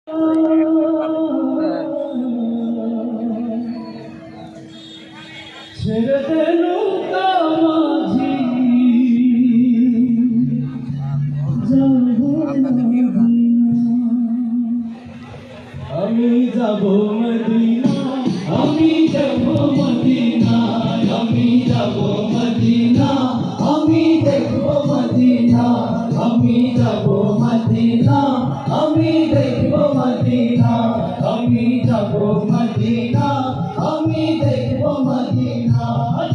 আমি যাব মদিনা, আমি যাব মদিনা, আমি যাব মদিনা, আমি দেখব মদিনা, আমি যাব মদিনা, আমি দেখব মদিনা, আমি যাব মদিনা, আমি দেখব মদিনা।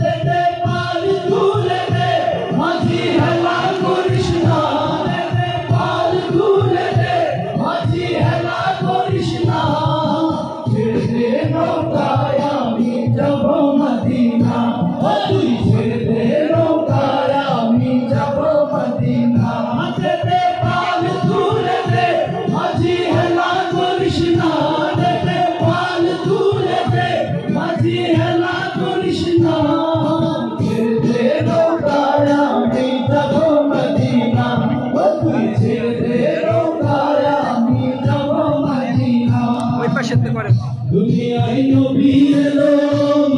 যেতে পারি দূরে রে মাঝি হেলা করিস না, যেতে পারি দূরে রে মাঝি হেলা করিস না। ছেড়ে দে নৌকায় আমি যাব মদিনা, তুই ছেড়ে দে নৌকায় আমি যাব মদিনা। যেতে পারি দূরে রে মাঝি হেলা করিস না, যেতে পারি দূরে রে মাঝি হেলা করিস না। ছেড়ে দে নৌকায় আমি যাব মদিনা, তুই ছেড়ে দে নৌকায় আমি যাব মদিনা। দুনিয়ায় নবী এলো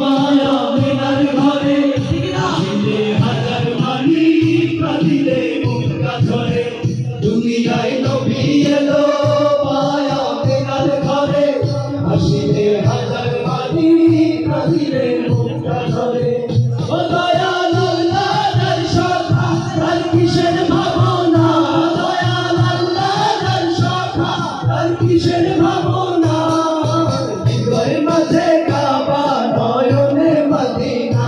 মায়া মেনার ঘরে, আসিলে হাজার মানি কাঁদিলে মুক্তা ঝরে। দুনিয়ায় নবী এলো মায়া মেনার ঘরে, আসিলে হাজার মানি কাঁদিলে মুক্তা ঝরে। ও দয়াল আল্লাহ তার সখা তার কিসের ভাবনা, দয়াল আল্লাহ তার সখা তার কিসের ভাবনা। হৃদয় মাঝে কাবা নয়নে মদিনা,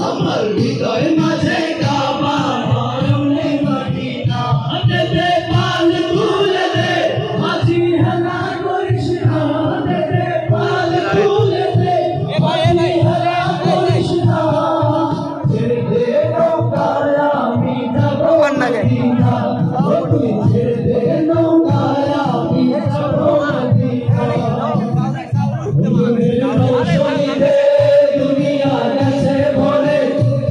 আমার হৃদয় মাঝে কাবা নয়নে মদিনা। যেতে পারি দূরে রে মাঝি হেলা করিস না, যেতে পারি দূরে রে মাঝি হেলা করিস না। ছেড়ে দে নৌকায় আমি যাব মদিনা, তুই ছেড়ে দে নৌকায় আমি যাব মদিনা। দুনিয়া গেছে ভরে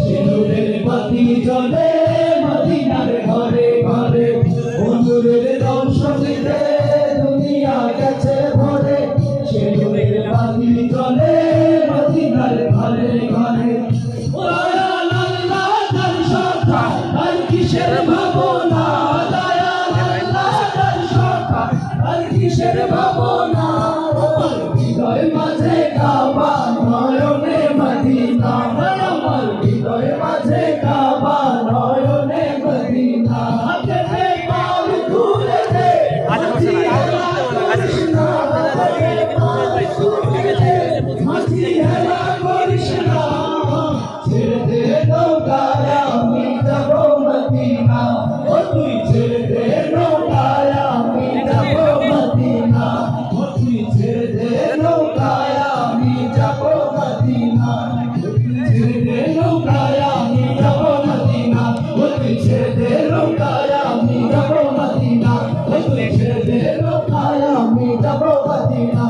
সিঁদুরের বাতি জ্বলে মদিনার ঘরে ঘরে। বন্ধুরের দর্শনীতে দুনিয়া গেছে ভরে সিঁদুরের বাতি জ্বলে মদিনার ঘরে ঘরে। দয়াল আল্লাহ তার সখা তার কিসের ভাবনা, দয়াল আল্লাহ তার সখা তার কিসের ভাবনা। হৃদয় মাঝে কাবা নয়নে মদিনা, আমার হৃদয় মাঝে কাবা নয়নে মদিনা। যেতে পারি দূরে রে মাঝি হেলা করিস না, যেতে পারি দূরে রে মাঝি হেলা করিস না। ছেড়ে দে নৌকায় আমি যাব মদিনা, তুই ছেড়ে দে নৌকায় আমি যাব মদিনা, তুই ছেড়ে দে নৌকায় আমি যাব মদিনা, ছেড়ে দে নৌকায় আমি যাব মদিনা, তুই ছেড়ে দে নৌকায় আমি যাব মদিনা, তুই ছেড়ে দে নৌকায় আমি যাব মদিনা,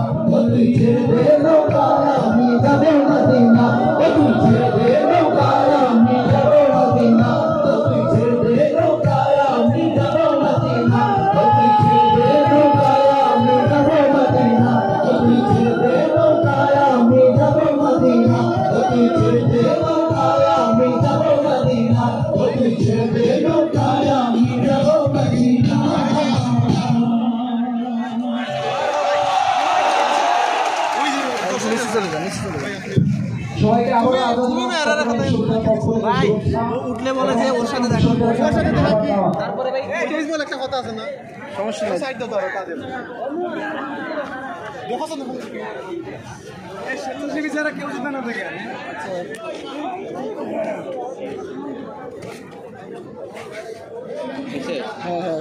তুই ছেড়ে দে নৌকায় আমি যাব মদিনা, তুই ছেড়ে দে নৌকায় আমি যাব মদিনা, তুই ছেড়ে দে নৌকায় আমি যাব মদিনা, তুই ছেড়ে দে নৌকায় আমি যাব মদিনা, তুই ছেড়ে দে নৌকায় আমি যাব মদিনা, তুই ছেড়ে দে নৌকায় আমি যাব মদিনা, তুই ছেড়ে দে নৌকায় আমি যাব মদিনা। সবাইকে আবার উঠলে বলে যে ওর সাথে দেখা, তারপরে ভাই একটা কথা আছে না, সমস্যা নাই, সাইড দাও তাদের স্বেচ্ছাসেবী যারা কেউ যদি না থাকে। হ্যাঁ হ্যাঁ